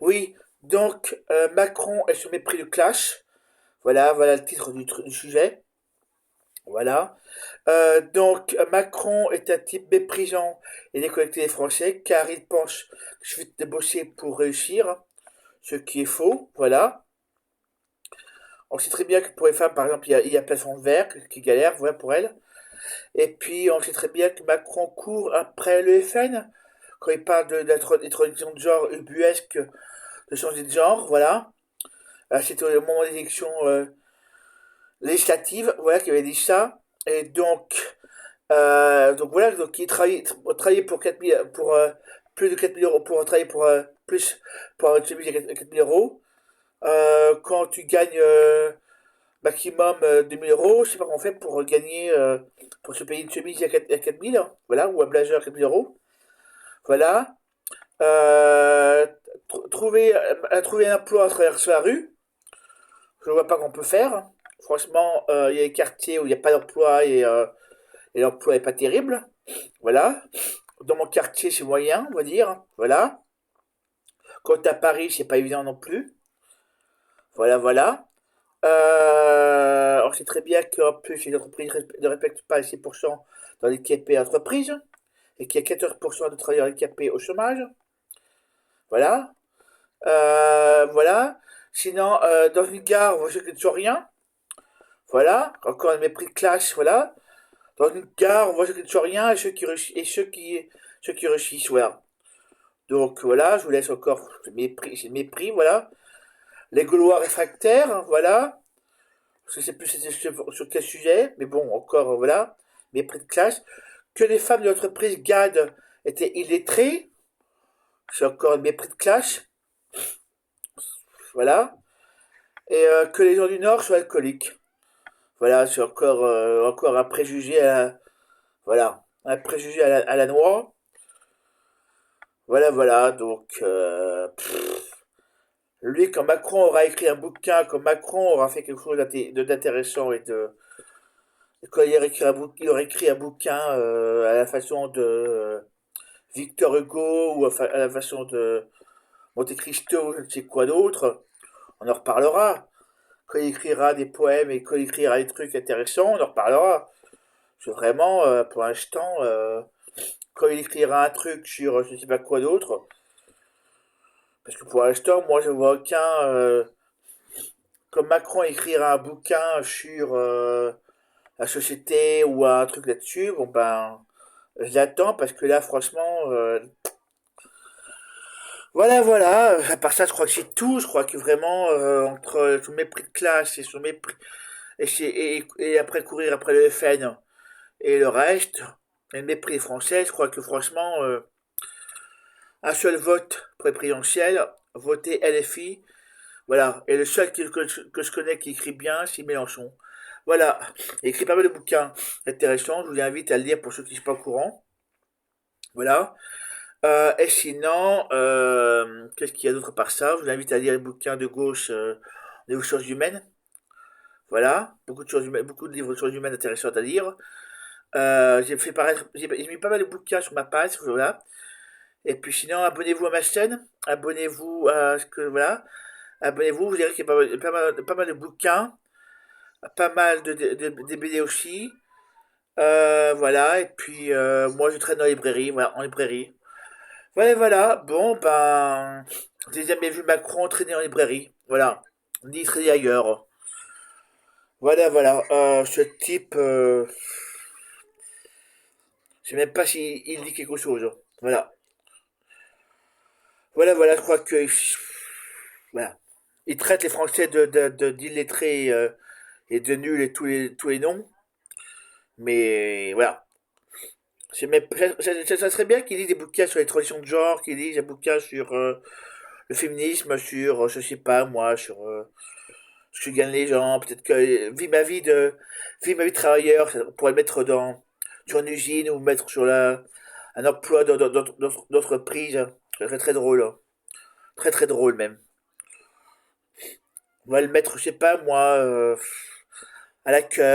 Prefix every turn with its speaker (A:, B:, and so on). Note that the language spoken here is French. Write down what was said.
A: Oui, donc Macron est sur mépris du clash. Voilà le titre du sujet. Voilà. Donc Macron est un type méprisant et déconnecté des Français car il pense que je vais débaucher pour réussir, ce qui est faux. Voilà. On sait très bien que pour les femmes, par exemple, il y a Plafond de Verre qui galère, voilà pour elles. Et puis on sait très bien que Macron court après le FN quand il parle d'introduction de genre ubuesque, de changer de genre, voilà. C'était au moment des élections législatives, voilà, qu'il avait dit ça. Et donc voilà, donc il travaillait pour 4000, pour plus de 4000 euros, pour travailler pour plus, pour avoir une chemise à 4000 euros. Quand tu gagnes maximum 2000 euros, je sais pas comment on fait pour gagner, pour se payer une chemise à 4000, hein, voilà, ou un blazer à 4000 euros. Voilà. Euh, trouver un emploi à travers la rue, je ne vois pas qu'on peut faire. Franchement, il y a des quartiers où il n'y a pas d'emploi et l'emploi n'est pas terrible. Voilà. Dans mon quartier, c'est moyen, on va dire. Voilà. Quand t'es à Paris, c'est pas évident non plus. Voilà. On sait très bien qu'en plus, les entreprises ne respectent pas les 6% dans les KP entreprises et qu'il y a 14% de travailleurs handicapés au chômage. Voilà. Voilà. Sinon, dans une gare, on voit ceux qui ne sont rien. Voilà. Encore un mépris de classe. Voilà. Dans une gare, on voit ceux qui ne sont rien et ceux qui réussissent. Voilà. Donc voilà, je vous laisse encore c'est mépris, voilà. Les Gaulois réfractaires, voilà. Je sais plus c'était sur quel sujet, mais bon, encore, voilà. Mépris de classe. Que les femmes de l'entreprise GAD étaient illettrées, c'est encore un mépris de classe, voilà. Et que les gens du Nord soient alcooliques. Voilà, c'est encore un préjugé voilà, un préjugé à la noix. Voilà, donc, lui, quand Macron aura écrit un bouquin, quand Macron aura fait quelque chose d'intéressant et quand il aura écrit un bouquin à la façon de Victor Hugo ou à la façon de Monte Cristo, je ne sais quoi d'autre, on en reparlera. Quand il écrira des poèmes et quand il écrira des trucs intéressants, on en reparlera. C'est vraiment, pour l'instant, quand il écrira un truc sur je ne sais pas quoi d'autre, parce que pour l'instant, moi, je vois aucun. Comme Macron écrira un bouquin sur la société ou un truc là-dessus, bon ben, je l'attends parce que là, franchement, voilà. À part ça, je crois que c'est tout. Je crois que vraiment, entre son mépris de classe et son mépris et après courir après le FN et le reste, et le mépris français, je crois que franchement, un seul vote pour les présidentielles, voter LFI, voilà. Et le seul que je connais qui écrit bien, c'est Mélenchon. Voilà. Il écrit pas mal de bouquins intéressants. Je vous invite à le lire pour ceux qui ne sont pas au courant. Voilà. Et sinon, qu'est-ce qu'il y a d'autre par ça? Je vous invite à lire les bouquins de gauche des ressources humaines. Voilà. Beaucoup de choses humaines, beaucoup de livres de ressources humaines intéressantes à lire. J'ai mis pas mal de bouquins sur ma page. Voilà. Et puis sinon, abonnez-vous à ma chaîne. Abonnez-vous à ce que, voilà. Abonnez-vous. Vous verrez qu'il y a pas mal de bouquins. Pas mal de BD aussi. Voilà, et puis moi je traîne en librairie, voilà, en librairie. Voilà. Bon, ben, j'ai jamais vu Macron traîner en librairie. Voilà, ni traîner ailleurs. Voilà. Ce type, je sais même pas s'il il dit quelque chose. Voilà, voilà. Je crois que, voilà, il traite les Français d'illettrés et de nuls et tous les noms. Mais voilà. Ça serait bien qu'il lise des bouquins sur les transitions de genre, qu'il lise des bouquins sur le féminisme, sur, je sais pas moi, sur ce que gagnent les gens, peut-être que vie ma vie de travailleur, ça pourrait le mettre sur une usine ou mettre sur un emploi d'entreprise. Ça serait très drôle, hein. Très drôle même. On va le mettre, je sais pas moi, à l'accueil.